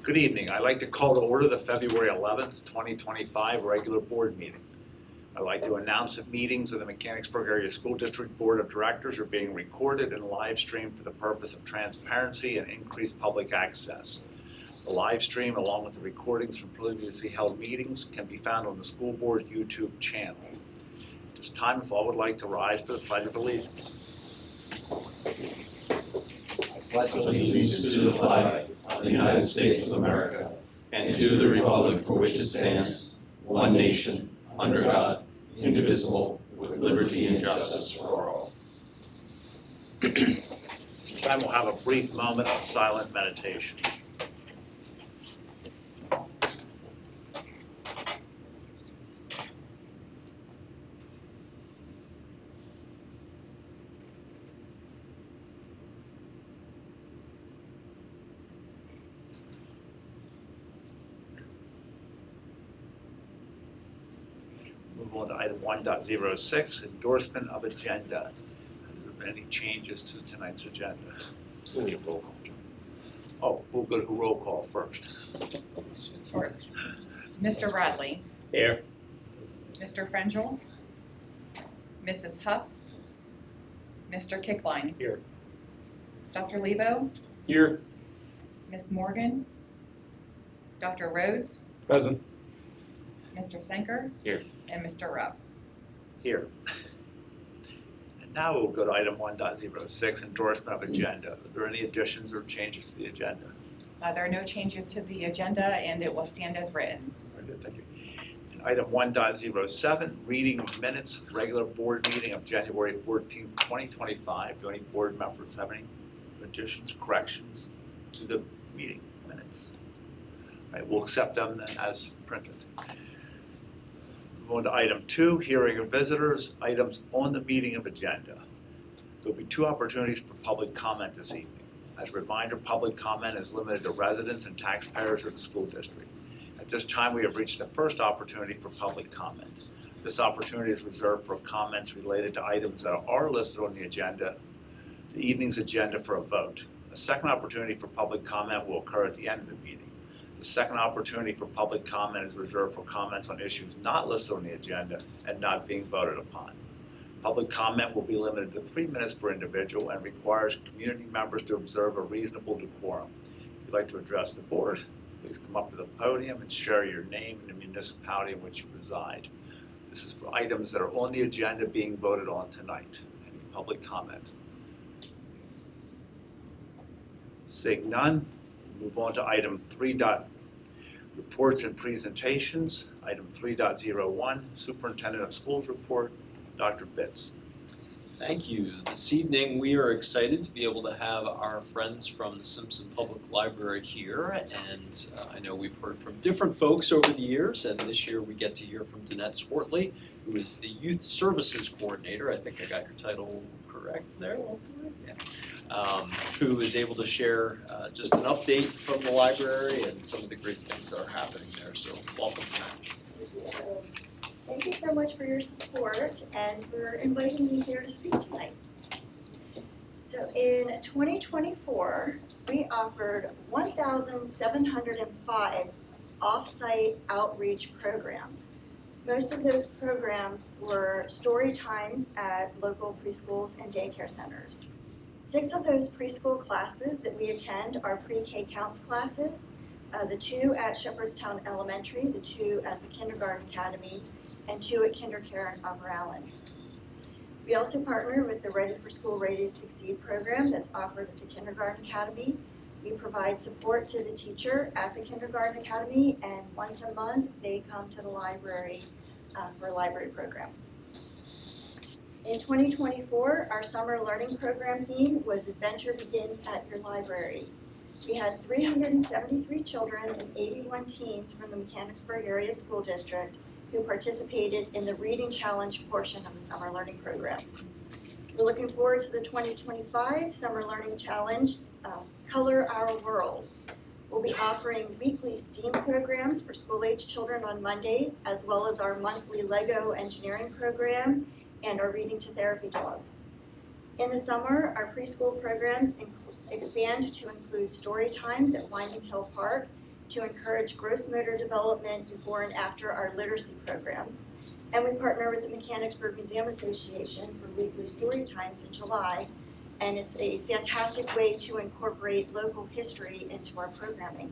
Good evening. I'd like to call to order the February 11th, 2025 regular board meeting. I'd like to announce that meetings of the Mechanicsburg Area School District Board of Directors are being recorded and live streamed for the purpose of transparency and increased public access. The live stream, along with the recordings from previously held meetings, can be found on the school board YouTube channel. At this time, if all would like to rise for the Pledge of Allegiance. I pledge allegiance to the flag of the United States of America and to the republic for which it stands, one nation, under God, indivisible, with liberty and justice for all. This time we'll have a brief moment of silent meditation. Move on to item 1.06, endorsement of agenda. Have there been any changes to tonight's agenda? We'll need a roll call. Oh, we'll go to roll call first. Sure. Mr. Bradley. Here. Mr. Frangel. Mrs. Huff. Mr. Kickline. Here. Dr. Lebo. Here. Ms. Morgan. Dr. Rhodes. Present. Mr. Senker. Here. And Mr. Rupp. Here. And now we'll go to item 1.06, endorsement of agenda. Are there any additions or changes to the agenda? There are no changes to the agenda and it will stand as written. Very good, thank you. And item 1.07, reading of minutes, regular board meeting of January 14th, 2025. Do any board members have any additions, corrections to the meeting minutes? All right, we'll accept them then as printed. Move on to item 2, hearing of visitors, items on the meeting of agenda. There will be 2 opportunities for public comment this evening. As a reminder, public comment is limited to residents and taxpayers of the school district. At this time, we have reached the first opportunity for public comment. This opportunity is reserved for comments related to items that are listed on the agenda, the evening's agenda for a vote. A second opportunity for public comment will occur at the end of the meeting. The second opportunity for public comment is reserved for comments on issues not listed on the agenda and not being voted upon. Public comment will be limited to 3 minutes per individual and requires community members to observe a reasonable decorum. If you'd like to address the board, please come up to the podium and share your name and the municipality in which you reside. This is for items that are on the agenda being voted on tonight. Any public comment? Seeing none, we'll move on to item 3. Reports and presentations. Item 3.01, Superintendent of Schools report, Dr. Bitts. Thank you. This evening we are excited to be able to have our friends from the Simpson Public Library here, and I know we've heard from different folks over the years, and this year we get to hear from Danette Swartley, who is the Youth Services Coordinator. I think I got your title correct there, yeah. Who is able to share just an update from the library and some of the great things that are happening there. So welcome, Danette. Thank you so much for your support and for inviting me here to speak tonight. So in 2024, we offered 1,705 off-site outreach programs. Most of those programs were story times at local preschools and daycare centers. 6 of those preschool classes that we attend are pre-K counts classes, the 2 at Shepherdstown Elementary, the 2 at the Kindergarten Academy, and 2 at KinderCare in Upper Allen. We also partner with the Ready for School, Ready to Succeed program that's offered at the Kindergarten Academy. We provide support to the teacher at the Kindergarten Academy, and once a month they come to the library for a library program. In 2024, our summer learning program theme was Adventure Begins at Your Library. We had 373 children and 81 teens from the Mechanicsburg Area School District who participated in the Reading Challenge portion of the Summer Learning Program. We're looking forward to the 2025 Summer Learning Challenge, Color Our World. We'll be offering weekly STEAM programs for school-age children on Mondays, as well as our monthly Lego engineering program and our Reading to Therapy dogs. In the summer, our preschool programs expand to include story times at Winding Hill Park to encourage gross motor development before and after our literacy programs. And we partner with the Mechanicsburg Museum Association for weekly story times in July. And it's a fantastic way to incorporate local history into our programming.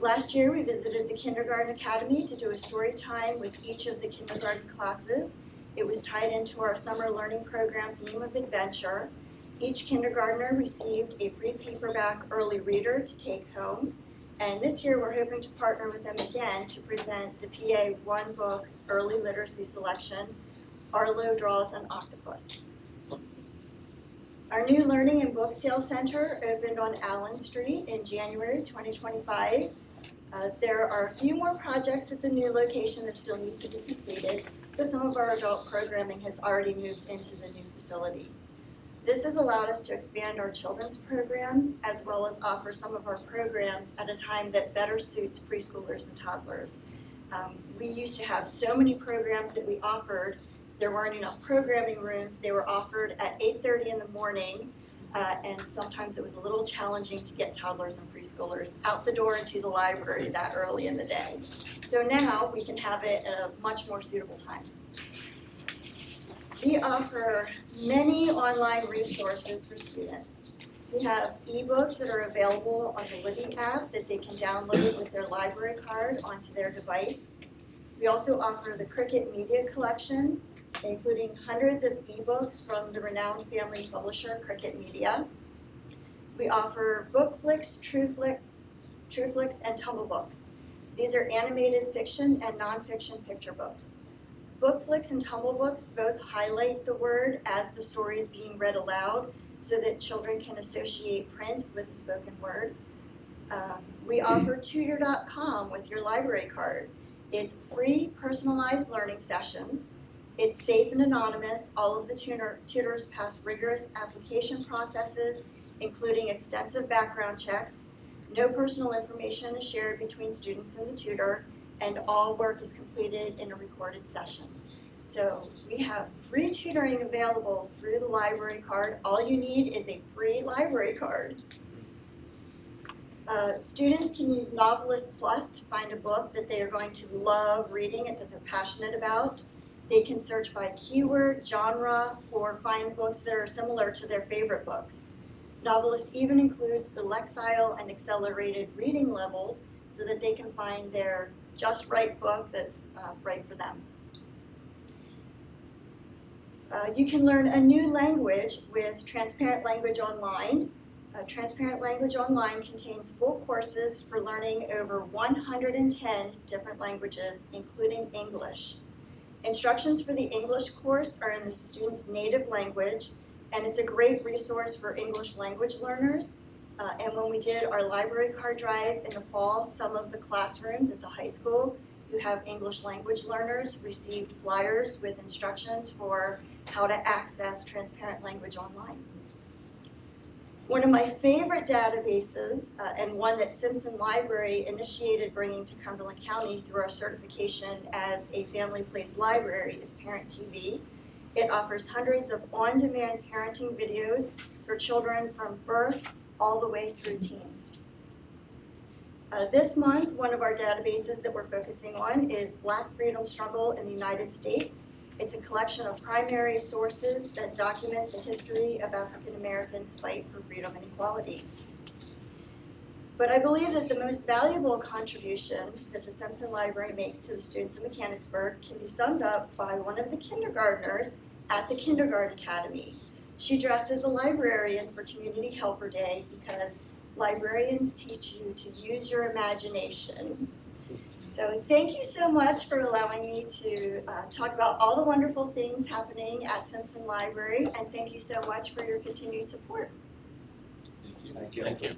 Last year, we visited the Kindergarten Academy to do a story time with each of the kindergarten classes. It was tied into our summer learning program theme of adventure. Each kindergartner received a free paperback early reader to take home. And this year, we're hoping to partner with them again to present the PA One Book Early Literacy Selection, Arlo Draws an Octopus. Our new Learning and Book Sale Center opened on Allen Street in January 2025. There are a few more projects at the new location that still need to be completed, but some of our adult programming has already moved into the new facility. This has allowed us to expand our children's programs as well as offer some of our programs at a time that better suits preschoolers and toddlers. We used to have so many programs that we offered. There weren't enough programming rooms. They were offered at 8:30 in the morning. And sometimes it was a little challenging to get toddlers and preschoolers out the door into the library that early in the day. So now we can have it at a much more suitable time. We offer many online resources for students. We have ebooks that are available on the Libby app that they can download with their library card onto their device. We also offer the Cricket Media Collection, including hundreds of ebooks from the renowned family publisher Cricket Media. We offer BookFlix, TrueFlix, and Tumble Books. These are animated fiction and nonfiction picture books. BookFlix and Tumble Books both highlight the word as the story is being read aloud so that children can associate print with the spoken word. We offer Tutor.com with your library card. It's free personalized learning sessions. It's safe and anonymous. All of the tutors pass rigorous application processes, including extensive background checks. No personal information is shared between students and the tutor, and all work is completed in a recorded session. So we have free tutoring available through the library card. All you need is a free library card. Students can use Novelist Plus to find a book that they are going to love reading and that they're passionate about. They can search by keyword, genre, or find books that are similar to their favorite books. Novelist even includes the Lexile and accelerated reading levels so that they can find their just right book that's right for them. You can learn a new language with Transparent Language Online. Transparent Language Online contains full courses for learning over 110 different languages, including English. Instructions for the English course are in the student's native language, and it's a great resource for English language learners. And when we did our library card drive in the fall, some of the classrooms at the high school who have English language learners received flyers with instructions for how to access Transparent Language Online. One of my favorite databases, and one that Simpson Library initiated bringing to Cumberland County through our certification as a family place library, is Parent TV. It offers hundreds of on-demand parenting videos for children from birth all the way through teens. This month, one of our databases that we're focusing on is Black Freedom Struggle in the United States. It's a collection of primary sources that document the history of African Americans' fight for freedom and equality. But I believe that the most valuable contribution that the Simpson Library makes to the students of Mechanicsburg can be summed up by one of the kindergartners at the Kindergarten Academy. She dressed as a librarian for Community Helper Day because librarians teach you to use your imagination. So thank you so much for allowing me to talk about all the wonderful things happening at Simpson Library, and thank you so much for your continued support. Thank you. Thank you.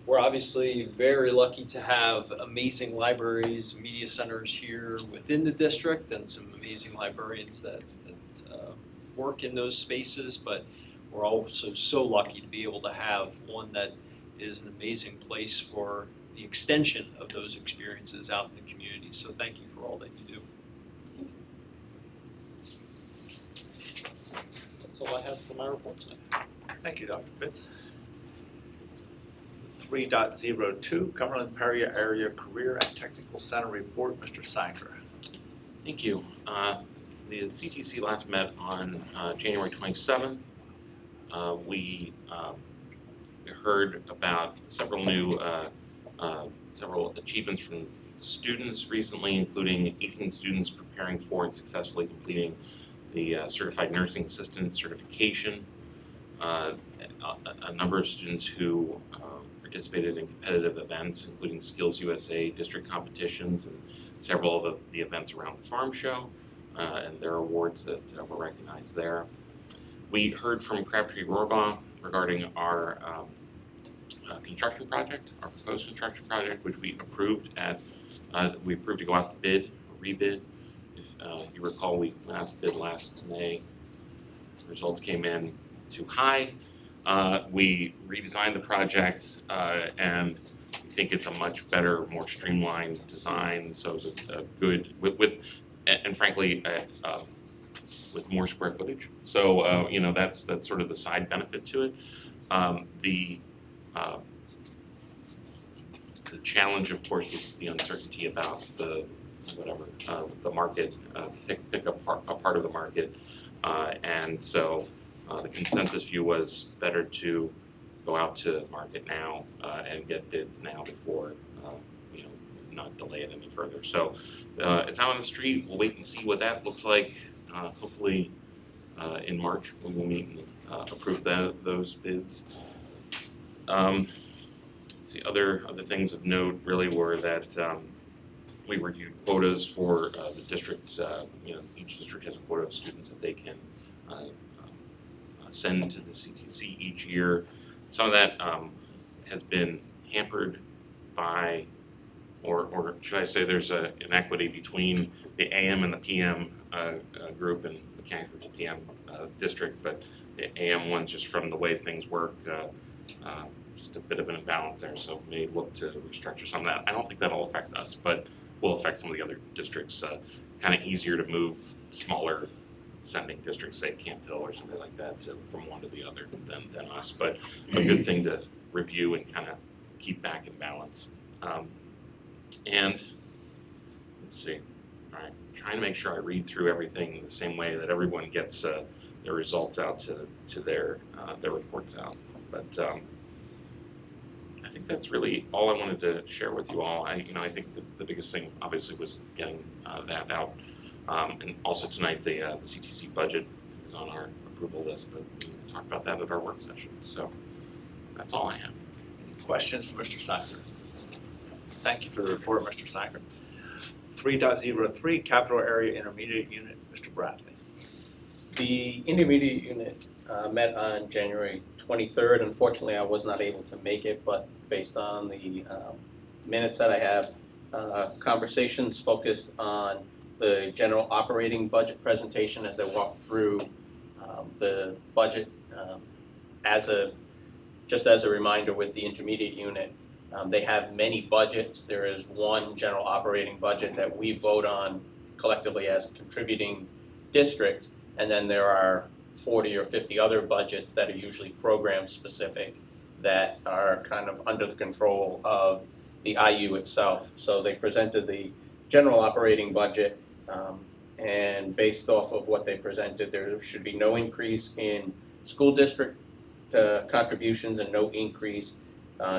We're obviously very lucky to have amazing libraries, media centers here within the district, and some amazing librarians that work in those spaces, but we're also so lucky to be able to have one that is an amazing place for the extension of those experiences out in the community. So thank you for all that you do. that's all I have for my report tonight. Thank you, Dr. Pitts. 3.02, Cumberland Peria Area Career and Technical Center Report, Mr. Sanker. Thank you. The CTC last met on January 27th. We heard about several achievements from students recently, including 18 students preparing for and successfully completing the Certified Nursing Assistant certification. A number of students who participated in competitive events, including Skills USA district competitions and several of the events around the farm show, and their awards that were recognized there. We heard from Crabtree Rohrbaugh regarding our construction project, our proposed construction project, which we approved to go out to bid, or rebid. If you recall, we went out to bid last May. The results came in too high. We redesigned the project, and we think it's a much better, more streamlined design. So it's a good and frankly, with more square footage. So that's sort of the side benefit to it. The challenge, of course, was the uncertainty about the market, pick a part of the market, and so the consensus view was better to go out to market now and get bids now before not delay it any further. So it's out on the street. We'll wait and see what that looks like. Hopefully in March we will meet and approve those bids. The other things of note really were that we reviewed quotas for the district. Each district has a quota of students that they can send to the CTC each year. Some of that has been hampered by, or should I say, there's an equity between the AM and the PM group, and mechanics the PM district, but the AM ones, just from the way things work, just a bit of an imbalance there, so may look to restructure some of that. I don't think that'll affect us, but will affect some of the other districts. Kind of easier to move smaller sending districts, say Camp Hill or something like that, from one to the other than us, but a good thing to review and kind of keep back in balance. And let's see, all right, trying to make sure I read through everything the same way that everyone gets their results out to their reports out. But I think that's really all I wanted to share with you all. I think the biggest thing obviously was getting that out, and also tonight the CTC budget is on our approval list, but we talked about that at our work session. So that's all I have. Any questions for Mr. Sanker? Thank you for the report, Mr. Sanker. 3.03, Capital Area Intermediate Unit, Mr. Bradley. The intermediate unit met on January 23rd. Unfortunately, I was not able to make it, but based on the minutes that I have, conversations focused on the general operating budget presentation as they walk through the budget. Just as a reminder, with the intermediate unit, they have many budgets. There is one general operating budget that we vote on collectively as contributing districts, and then there are 40 or 50 other budgets that are usually program specific that are kind of under the control of the IU itself. So they presented the general operating budget, and based off of what they presented, there should be no increase in school district contributions and no increase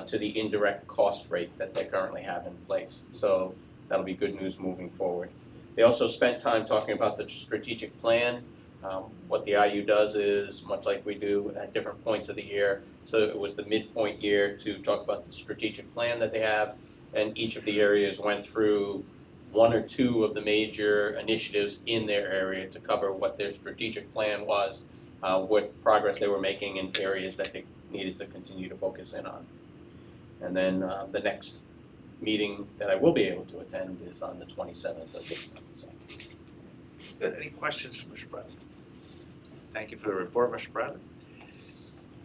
to the indirect cost rate that they currently have in place. So that'll be good news moving forward. They also spent time talking about the strategic plan. What the IU does is, much like we do at different points of the year, so it was the midpoint year to talk about the strategic plan that they have, and each of the areas went through one or two of the major initiatives in their area to cover what their strategic plan was, what progress they were making in areas that they needed to continue to focus in on. And then the next meeting that I will be able to attend is on the 27th of this month. So. Good. Any questions for Mr. Bradley? Thank you for the report, Mr. Bradley.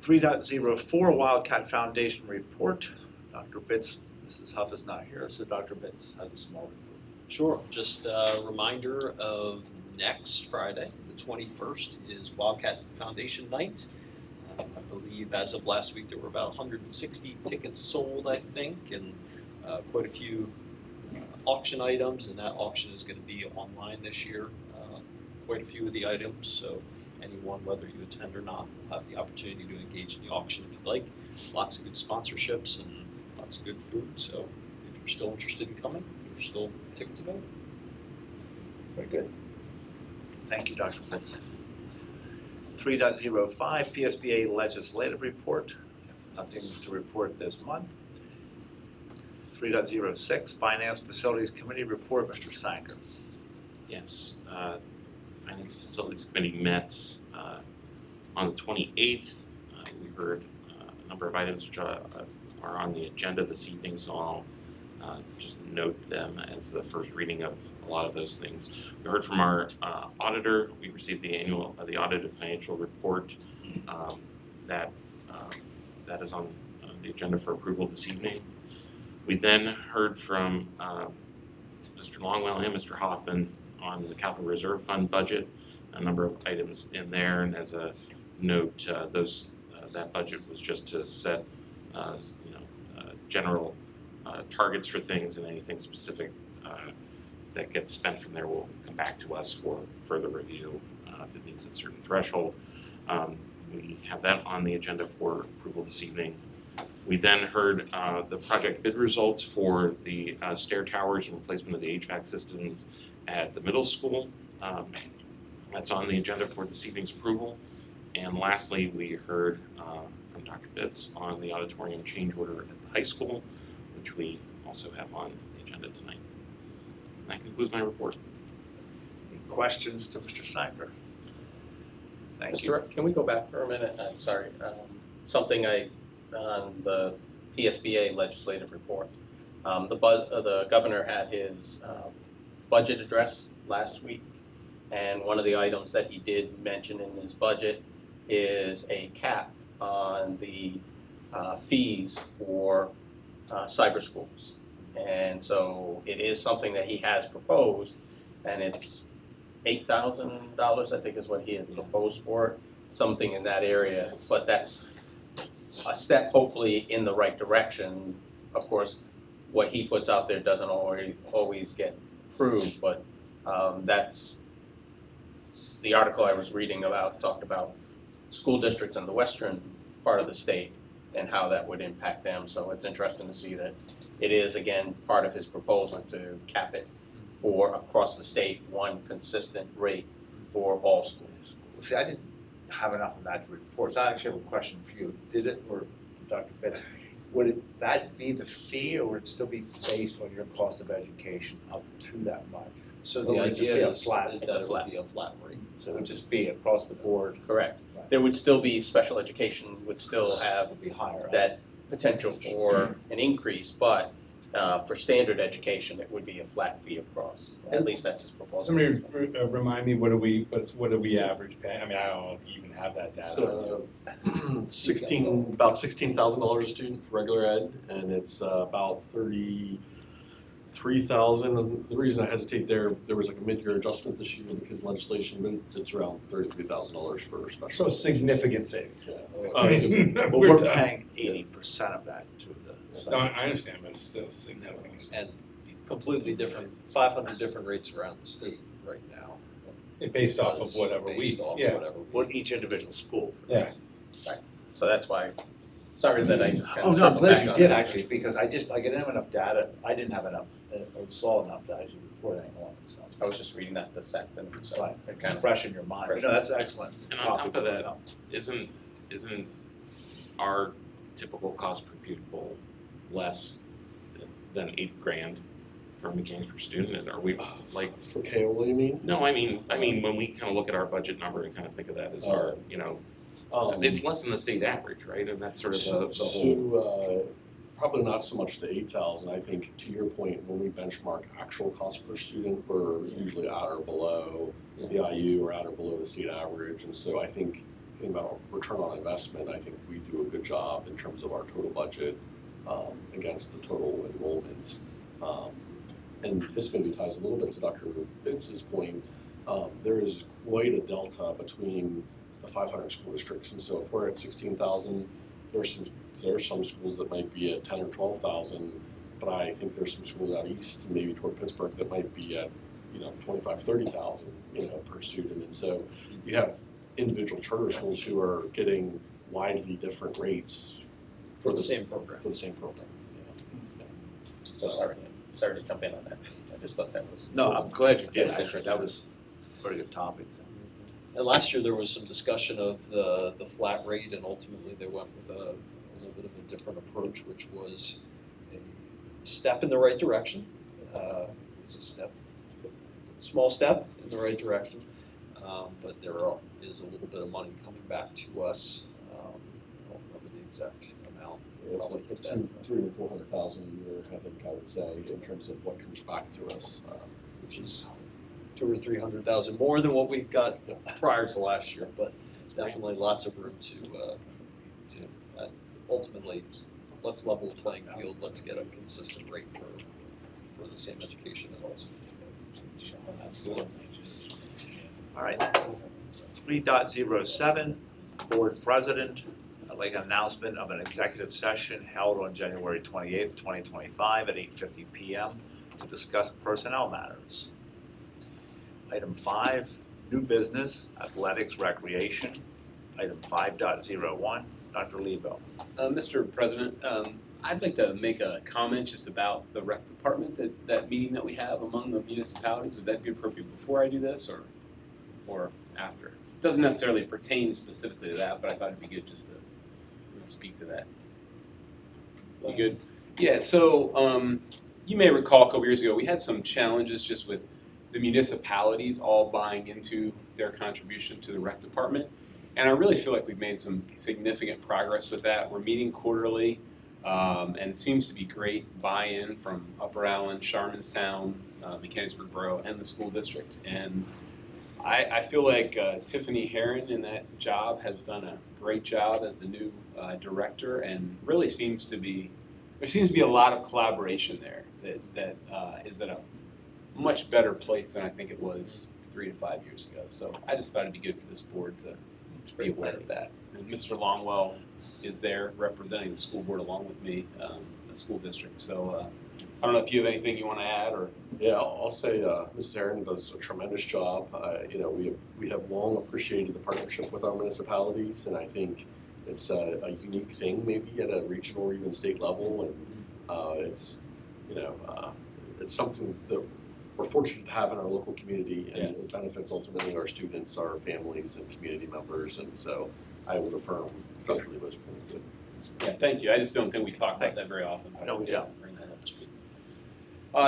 3.04, Wildcat Foundation report. Dr. Bitts, Mrs. Huff is not here, so Dr. Bitts has a small report. Sure. Just a reminder of next Friday, the the 21st is Wildcat Foundation Night. I believe as of last week there were about 160 tickets sold, I think, and quite a few auction items, and that auction is going to be online this year. Quite a few of the items, so anyone, whether you attend or not, will have the opportunity to engage in the auction if you'd like. Lots of good sponsorships and lots of good food, so if you're still interested in coming, there's still tickets available. Very good. Thank you, Dr. Pitts. 3.05 PSBA Legislative Report. Nothing to report this month. 3.06 Finance Facilities Committee Report, Mr. Sanker. Yes, Finance Facilities Committee met on the 28th. We heard a number of items which are on the agenda this evening, so I'll just note them as the first reading of a lot of those things. We heard from our auditor. We received the audited financial report that is on the agenda for approval this evening. We then heard from Mr. Longwell and Mr. Hoffman on the Capital Reserve Fund budget, a number of items in there, and as a note, that budget was just to set general targets for things, and anything specific that gets spent from there will come back to us for further review if it meets a certain threshold. We have that on the agenda for approval this evening. We then heard the project bid results for the stair towers and replacement of the HVAC systems at the middle school. That's on the agenda for this evening's approval. And lastly, we heard from Dr. Pitts on the auditorium change order at the high school, which we also have on the agenda tonight. And that concludes my report. Any questions to Mr. Sanker? Thank you. Mr. Can we go back for a minute? I'm sorry. Something on the PSBA legislative report. The governor had his budget address last week, and one of the items that he did mention in his budget is a cap on the fees for cyber schools. And so it is something that he has proposed, and it's $8,000, I think is what he had proposed for it, something in that area. But that's a step hopefully in the right direction. Of course, what he puts out there doesn't always get approved, but that's the article I was reading about, talked about school districts in the western part of the state and how that would impact them. So it's interesting to see that it is, again, part of his proposal to cap it for across the state, one consistent rate for all schools. See, I didn't have enough of that to report, so I actually have a question for you. Did it, or Dr. Pitts, would that be the fee, or would it still be based on your cost of education up to that much? So Or the would it just idea be a is flat- that it would be a flat rate. So it would just be across the board, Correct. Right. There would still be special education, would still it have would be higher. that potential for an increase, but for standard education, it would be a flat fee across. At least that's his proposal. Somebody remind me, what do we average pay? I mean, I don't even have that data. So, about $16,000 a student for regular ed, and it's about 33,000. The reason I hesitate there was like a mid-year adjustment this year because legislation, but it's around $33,000 for special. So significant savings. Yeah. I mean, Well, we're paying 80% of that to the. No, I understand, but it's still significant. And completely different, 500 different rates around the state right now. Based off of whatever Based off yeah. whatever we- What each individual school. Yeah. So that's why, sorry that I just kind Oh, of no, I'm circled glad back you on did that. actually, because I didn't have enough data, I didn't have enough, or saw enough to actually report anything on it, so. I was just reading that this second, so Right, it kind of. fresh in your mind, but no, that's excellent. And on top topic of to bring that, up. isn't our typical cost per pupil less than $8,000 for mechanics per student? And are we like? For Keola, you mean? No, I mean when we kind of look at our budget number and kind of think of that as our, it's less than the state average, right? And that's sort of the whole. Probably not so much the 8,000. I think to your point, when we benchmark actual cost per student, we're usually at or below the IU or at or below the state average. And so I think thinking about return on investment, I think we do a good job in terms of our total budget against the total enrollment. And this maybe ties a little bit to Dr. Vince's point. there is quite a delta between the 500 school districts. And so if we're at 16,000, there's some schools that might be at 10 or 12,000, but I think there's some schools out east, maybe toward Pittsburgh, that might be at 25, 30,000 per student. And so you have individual charter schools who are getting widely different rates For the same program. For the same program. So sorry to jump in on that. I just thought that was. No, I'm glad you did, That was actually, that was a very good topic. And last year, there was some discussion of the flat rate, and ultimately they went with a little bit of a different approach, which was a step in the right direction. It's a small step in the right direction, but there is a little bit of money coming back to us. I don't remember the exact amount. It's Probably like hit that. 300,000 to 400,000 a year, I think I would say, in terms of what comes back to us. Which is 200,000 or 300,000 more than what we got prior to last year, but definitely lots of room to ultimately, let's level the playing field, let's get a consistent rate for the same education and also. Absolutely. All right. 3.07, Board President, I'd like an announcement of an executive session held on January 28th, 2025 at 8:50 p.m. to discuss personnel matters. Item 5, new business, athletics, recreation. Item 5.01, Dr. Lebo. Mr. President, I'd like to make a comment just about the rec department, that meeting that we have among the municipalities. Would that be appropriate before I do this or after? It doesn't necessarily pertain specifically to that, but I thought it'd be good just to speak to that. You good? Yeah, so you may recall a couple years ago, we had some challenges just with the municipalities all buying into their contribution to the rec department. And I really feel like we've made some significant progress with that. We're meeting quarterly, and it seems to be great buy-in from Upper Allen, Sharmanstown, Mechanicsburg Borough, and the school district. And I feel like Tiffany Herron in that job has done a great job as the new director, and really there seems to be a lot of collaboration there that is at a much better place than I think it was 3 to 5 years ago. So I just thought it'd be good for this board to be aware of that. And Mr. Longwell is there representing the school board along with me, the school district. So I don't know if you have anything you want to add or. Yeah, I'll say Mrs. Herron does a tremendous job. We have long appreciated the partnership with our municipalities, and I think it's a unique thing maybe at a regional or even state level, and it's something that we're fortunate to have in our local community, and it benefits ultimately our students, our families, and community members. And so I would affirm Dr. Lebo's point. Yeah, thank you. I just don't think we talk about that very often. No, we don't.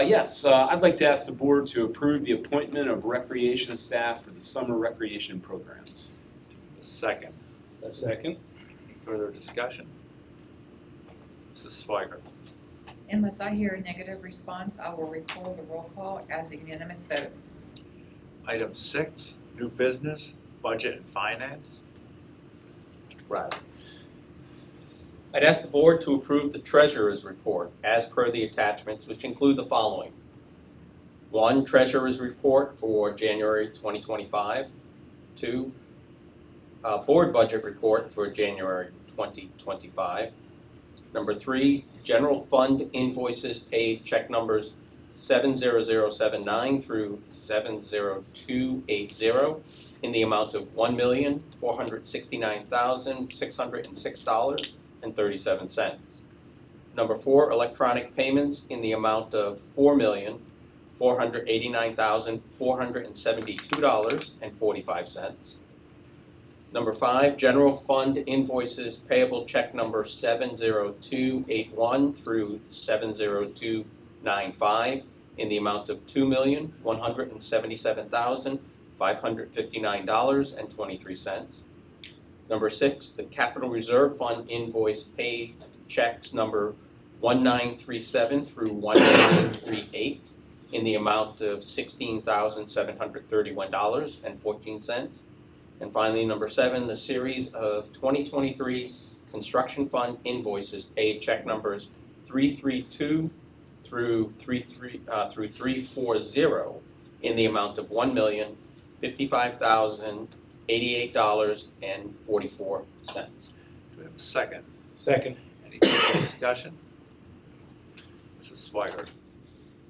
Yes, I'd like to ask the board to approve the appointment of recreation staff for the summer recreation programs. Second. Second. Any further discussion? Mrs. Swiger. Unless I hear a negative response, I will record the roll call as a unanimous vote. Item 6, new business, budget and finance. Mr. Bradley. I'd ask the board to approve the treasurer's report as per the attachments, which include the following. 1, treasurer's report for January 2025. 2, board budget report for January 2025. Number 3, general fund invoices paid, check numbers 70079 through 70280 in the amount of $1,469,606.37. Number 4, electronic payments in the amount of $4,899,472.45. Number 5, general fund invoices payable, check number 70281 through 70295 in the amount of $2,177,559.23. Number 6, the capital reserve fund invoice paid, checks number 1937 through 1938 in the amount of $16,731.14. And finally, number 7, the series of 2023 construction fund invoices paid, check numbers 332 through 340 in the amount of $55,088.44. Do we have a second? Second. Any further discussion? Mrs. Swigert?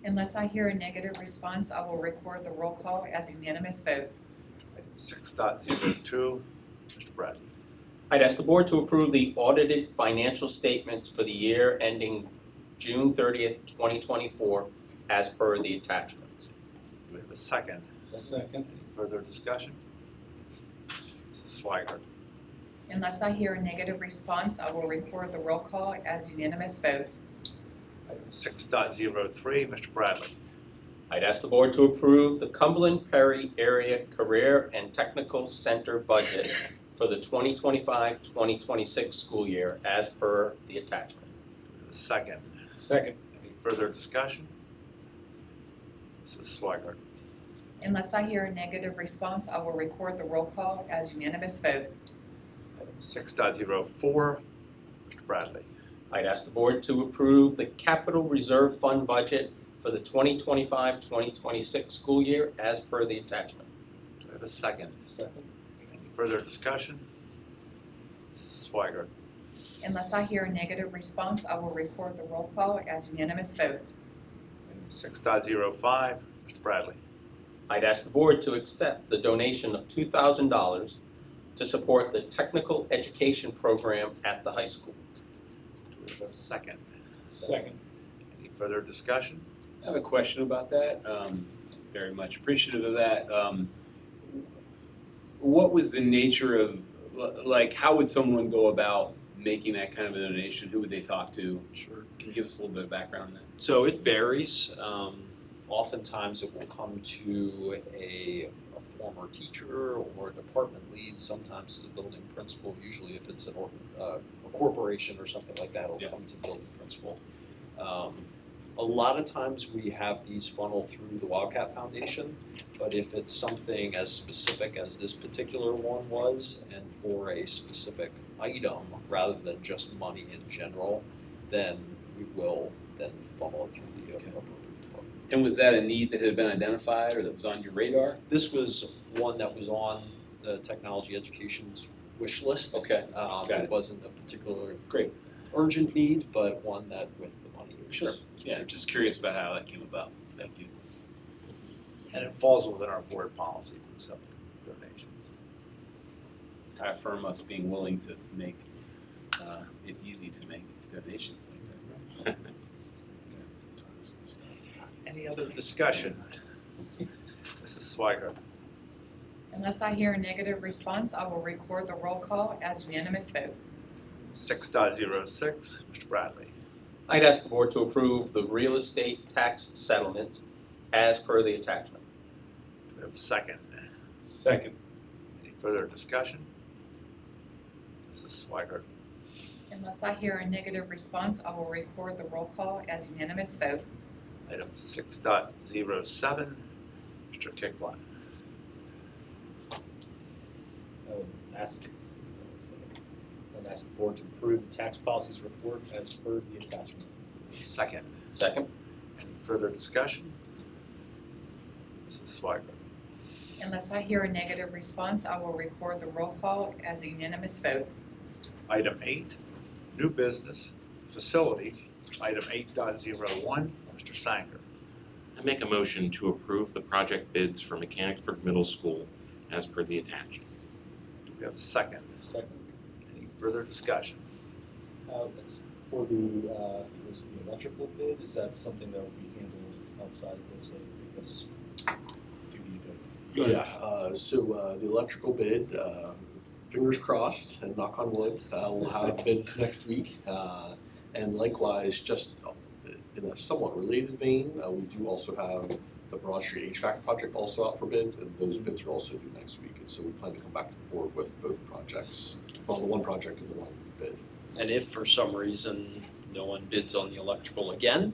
Unless I hear a negative response, I will record the roll call as a unanimous vote. Item 6.02, Mr. Bradley. I'd ask the board to approve the audited financial statements for the year ending June 30th, 2024, as per the attachments. Do we have a second? Second. Any further discussion? Mrs. Swigert? Unless I hear a negative response, I will record the roll call as unanimous vote. Item 6.03, Mr. Bradley. I'd ask the board to approve the Cumberland Perry Area Career and Technical Center budget for the 2025-2026 school year as per the attachment. Do we have a second? Second. Any further discussion? Mrs. Swigert? Unless I hear a negative response, I will record the roll call as unanimous vote. Item 6.04, Mr. Bradley. I'd ask the board to approve the Capital Reserve Fund budget for the 2025-2026 school year as per the attachment. Do we have a second? Second. Any further discussion? Mrs. Swigert? Unless I hear a negative response, I will record the roll call as unanimous vote. Item 6.05, Mr. Bradley. I'd ask the board to accept the donation of $2,000 to support the technical education program at the high school. Do we have a second? Second. Any further discussion? I have a question about that. Very much appreciative of that. What was the nature of, like, how would someone go about making that kind of a donation? Who would they talk to? Sure. Can you give us a little bit of background on that? So it varies. Oftentimes it will come to a former teacher or a department lead, sometimes to the building principal. Usually if it's a corporation or something like that, it'll Yeah. come to the building principal. A lot of times we have these funnel through the Wildcat Foundation, but if it's something as specific as this particular one was, and for a specific item rather than just money in general, then we will then funnel it through the appropriate department. And was that a need that had been identified or that was on your radar? This was one that was on the technology education's wish list. Okay, got It it. wasn't a particular great urgent need, but one that with the money. it Sure. was- Yeah, I'm just curious about how that came about. Thank you. And it falls within our board policy to accept donations. I affirm us being willing to make it easy to make donations like that. Any other discussion? Mrs. Swigert? Unless I hear a negative response, I will record the roll call as unanimous vote. 6.06, Mr. Bradley. I'd ask the board to approve the real estate tax settlement as per the attachment. Do we have a second? Second. Any further discussion? Mrs. Swigert? Unless I hear a negative response, I will record the roll call as unanimous vote. Item 6.07, Mr. Kicklin. I would ask the board to approve the tax policies report as per the attachment. Second. Second. Any further discussion? Mrs. Swigert? Unless I hear a negative response, I will record the roll call as a unanimous vote. Item 8, new business, facilities. Item 8.01, Mr. Sanger. I make a motion to approve the project bids for Mechanicsburg Middle School as per the attached. Do we have a second? Second, Any further discussion? as for the, I think it was the electrical bid, is that something that will be handled outside of this, because do you need to? Yeah, so the electrical bid, fingers crossed and knock on wood, we'll have bids next week. And likewise, just in a somewhat related vein, we do also have the Broad Street HVAC project also out for bid, and those bids are also due next week. And so we plan to come back to the board with both projects, well, the one project and the one bid. And if for some reason no one bids on the electrical again,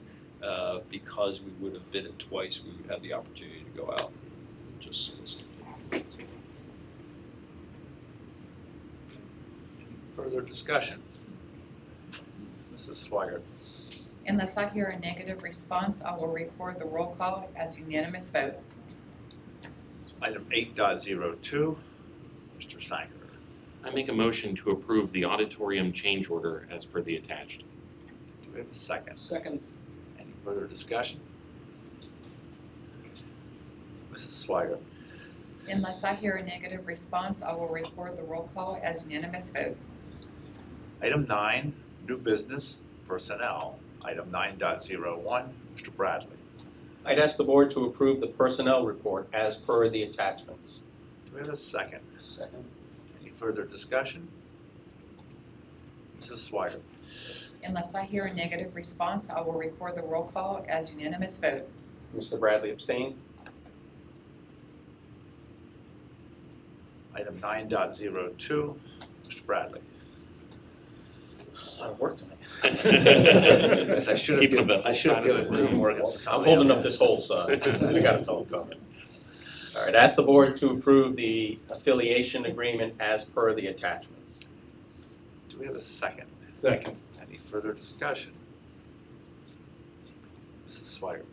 because we would have bid it twice, we would have the opportunity to go out and just solicit. Any further discussion? Mrs. Swigert? Unless I hear a negative response, I will record the roll call as unanimous vote. Item 8.02, Mr. Sanger. I make a motion to approve the auditorium change order as per the attached. Do we have a second? Second. Any further discussion? Mrs. Swiger. Unless I hear a negative response, I will record the roll call as unanimous vote. Item 9, new business, personnel. Item 9.01, Mr. Bradley. I'd ask the board to approve the personnel report as per the attachments. Do we have a second? Second. Any further discussion? Mrs. Swiger. Unless I hear a negative response, I will record the roll call as unanimous vote. Mr. Bradley abstained. Item 9.02, Mr. Bradley. A lot of work tonight. Yes, I should have Keeping given, the I should have side of given the Ms. room. Morgan to I'm somebody holding else. up this whole side. I got us all covered. All right, ask the board to approve the affiliation agreement as per the attachments. Do we have a second? Second. Any further discussion? Mrs. Swiger.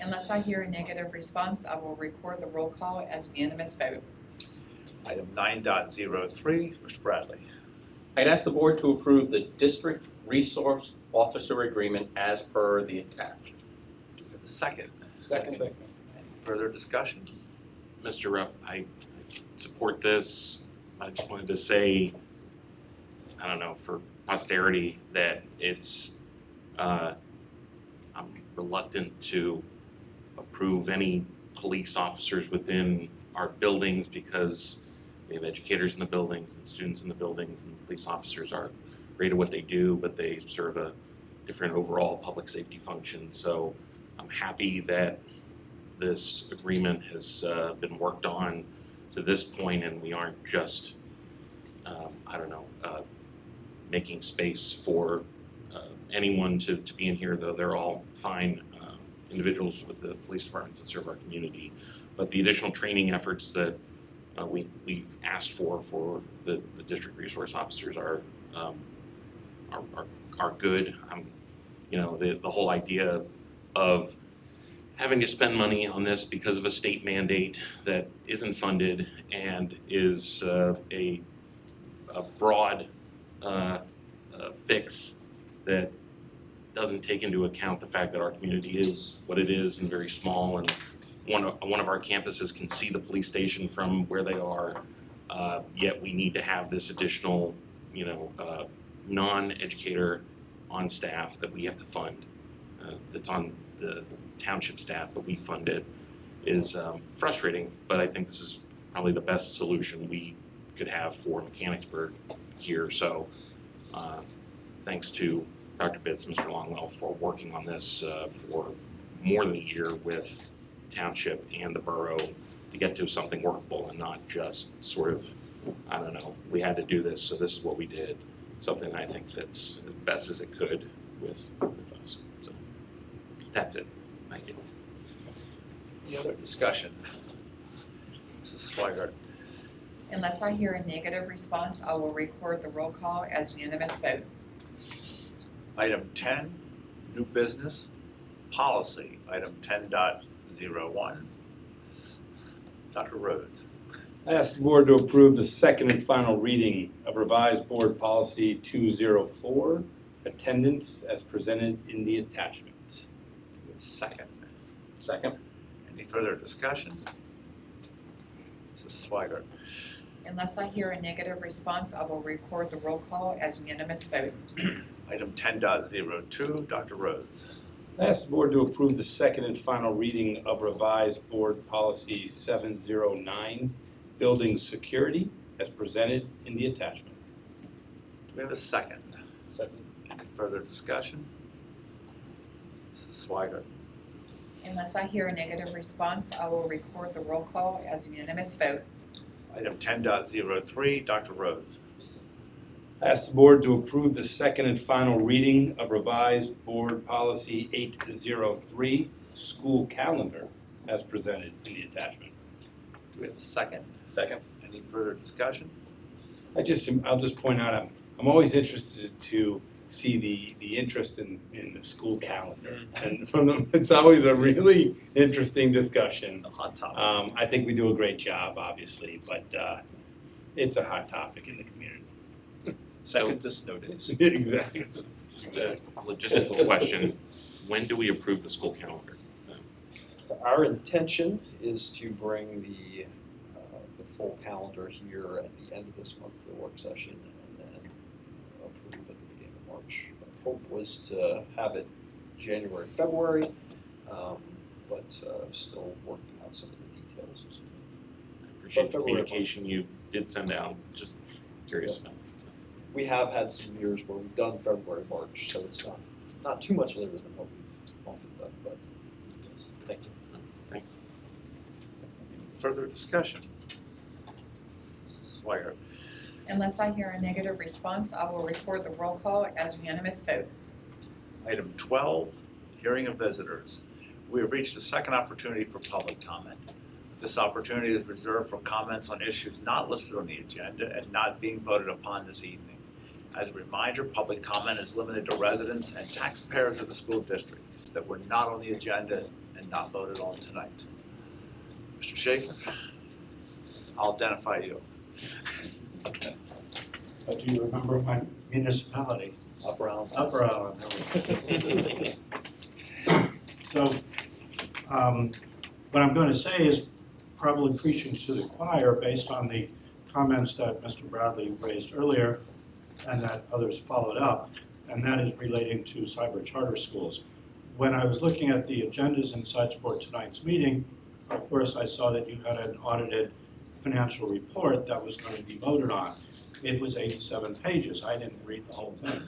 Unless I hear a negative response, I will record the roll call as unanimous vote. Item 9.03, Mr. Bradley. I'd ask the board to approve the district resource officer agreement as per the attached. Do we have a second? Second. Any further discussion? Mr. Rep, I support this. I just wanted to say, I don't know, for posterity, that it's, I'm reluctant to approve any police officers within our buildings because we have educators in the buildings and students in the buildings, and police officers are great at what they do, but they serve a different overall public safety function. So I'm happy that this agreement has been worked on to this point, and we aren't just, making space for anyone to be in here, though they're all fine individuals with the police departments that serve our community. But the additional training efforts that we've asked for the district resource officers are good. The whole idea of having to spend money on this because of a state mandate that isn't funded and is a broad fix that doesn't take into account the fact that our community is what it is and very small, and one of our campuses can see the police station from where they are, yet we need to have this additional, non-educator on staff that we have to fund, that's on the township staff, but we fund it, is frustrating, but I think this is probably the best solution we could have for Mechanicsburg here. So thanks to Dr. Bitts, Mr. Longwell, for working on this for more than a year with township and the borough to get to something workable and not just sort of, we had to do this, so this is what we did. Something I think fits as best as it could with us. So that's it. Thank you. Any other discussion? Mrs. Swigert. Unless I hear a negative response, I will record the roll call as unanimous vote. Item 10, new business, policy. Item 10.01. Dr. Rhodes. I ask the board to approve the second and final reading of revised board policy 204, attendance as presented in the attachment. Second. Second. Any further discussion? Mrs. Swigert. Unless I hear a negative response, I will record the roll call as unanimous vote. Item 10.02, Dr. Rhodes. I ask the board to approve the second and final reading of revised board policy 709, building security as presented in the attachment. Do we have a second? Second. Any further discussion? Mrs. Swigert. Unless I hear a negative response, I will record the roll call as unanimous vote. Item 10.03, Dr. Rhodes. I ask the board to approve the second and final reading of revised board policy 803, school calendar as presented in the attachment. Do we have a second? Second. Any further discussion? I'll just point out, I'm always interested to see the interest in the school calendar. And from them, it's always a really interesting discussion. It's a hot topic. I think we do a great job, obviously, but it's a hot topic in the community. Second to snow days. Exactly. Just a logistical question, when do we approve the school calendar? Our intention is to bring the full calendar here at the end of this month, the work session, and then approve at the beginning of March. Our hope was to have it January, February, but still working out some of the details. I appreciate the February, communication you did send out, just curious about. We have had some years where we've done February, March, so it's not too much later than what we've often done, but yes, thank you. Thanks. Further discussion? Mrs. Swire. Unless I hear a negative response, I will record the roll call as unanimous vote. Item 12, hearing of visitors. We have reached the second opportunity for public comment. This opportunity is reserved for comments on issues not listed on the agenda and not being voted upon this evening. As a reminder, public comment is limited to residents and taxpayers of the school district that were not on the agenda and not voted on tonight. Mr. Shaker, I'll identify you. But do you remember my municipality? Upper Island. Upper Island. So what I'm going to say is probably preaching to the choir based on the comments that Mr. Bradley raised earlier and that others followed up, and that is relating to cyber charter schools. When I was looking at the agendas and such for tonight's meeting, of course I saw that you had an audited financial report that was going to be voted on. It was 87 pages. I didn't read the whole thing,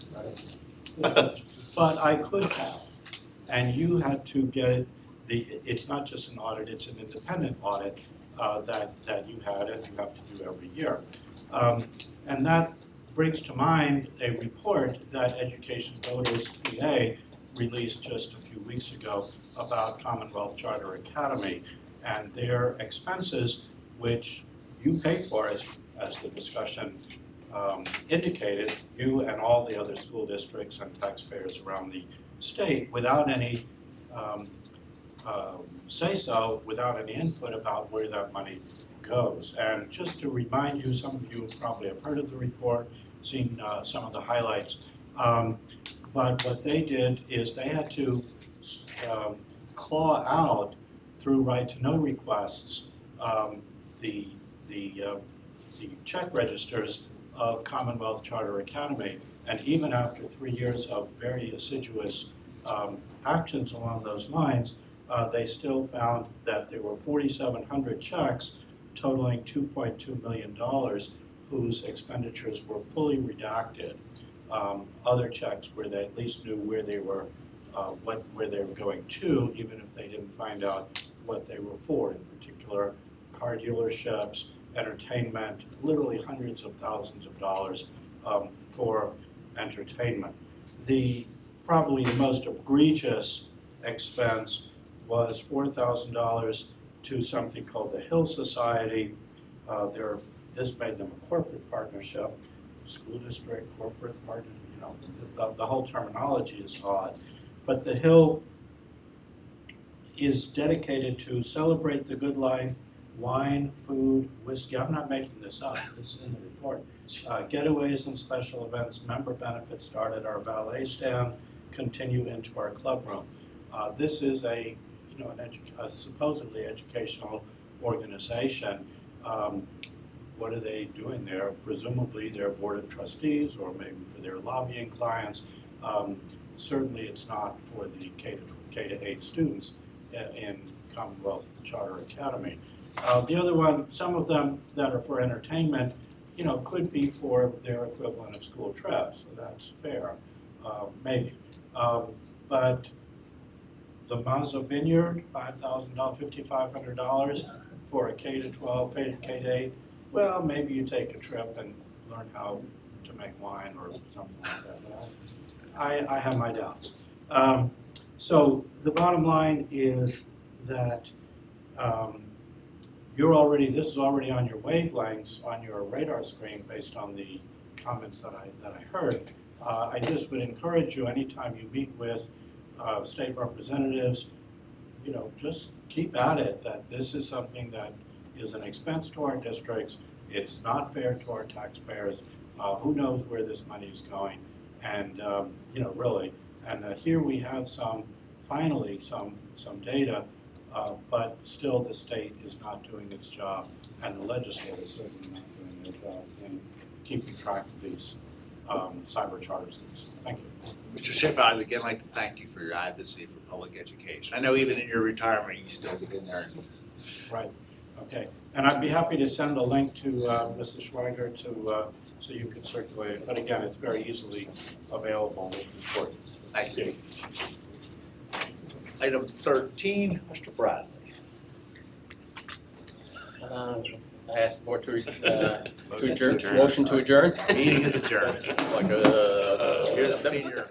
right? But I could have. And you had to get it, it's not just an audit, it's an independent audit that you had and you have to do every year. And that brings to mind a report that Education Voters PA released just a few weeks ago about Commonwealth Charter Academy and their expenses, which you pay for, as the discussion indicated, you and all the other school districts and taxpayers around the state, without any say-so, without any input about where that money goes. And just to remind you, some of you probably have heard of the report, seen some of the highlights. But what they did is they had to claw out through right-to-know requests the check registers of Commonwealth Charter Academy. And even after 3 years of very assiduous actions along those lines, they still found that there were 4,700 checks totaling $2.2 million whose expenditures were fully redacted. Other checks where they at least knew where they were, where they were going to, even if they didn't find out what they were for. In particular, car dealerships, entertainment, literally hundreds of thousands of dollars for entertainment. Probably the most egregious expense was $4,000 to something called the Hill Society. This made them a corporate partnership, school district, corporate partner, the whole terminology is odd. But the Hill is dedicated to celebrate the good life, wine, food, whiskey. I'm not making this up, this is in the report. Getaways and special events, member benefits start at our valet stand, continue into our club room. This is a supposedly educational organization. What are they doing there? Presumably their board of trustees or maybe for their lobbying clients. Certainly it's not for the K-8 students in Commonwealth Charter Academy. The other one, some of them that are for entertainment, could be for their equivalent of school trips, so that's fair, maybe. But the Mazo Vineyard, $5,000, $5,500 for a K-12, K-8. Well, maybe you take a trip and learn how to make wine or something like that. I have my doubts. So the bottom line is that this is already on your wavelengths, on your radar screen based on the comments that I heard. I just would encourage you, anytime you meet with state representatives, just keep at it, that this is something that is an expense to our districts. It's not fair to our taxpayers. Who knows where this money is going? And, really, and that here we have finally some data, but still the state is not doing its job, and the legislature is certainly not doing their job in keeping track of these cyber charter schools. Thank you. Mr. Ship, I'd again like to thank you for your advocacy for public education. I know even in your retirement, you still get in there. Right, okay. And I'd be happy to send a link to Mrs. Schweiger so you can circulate it. But again, it's very easily available with report. Thank you. Item 13, Mr. Bradley. I asked the board to adjourn, motion to adjourn. Meeting is adjourned. Like You're the senior.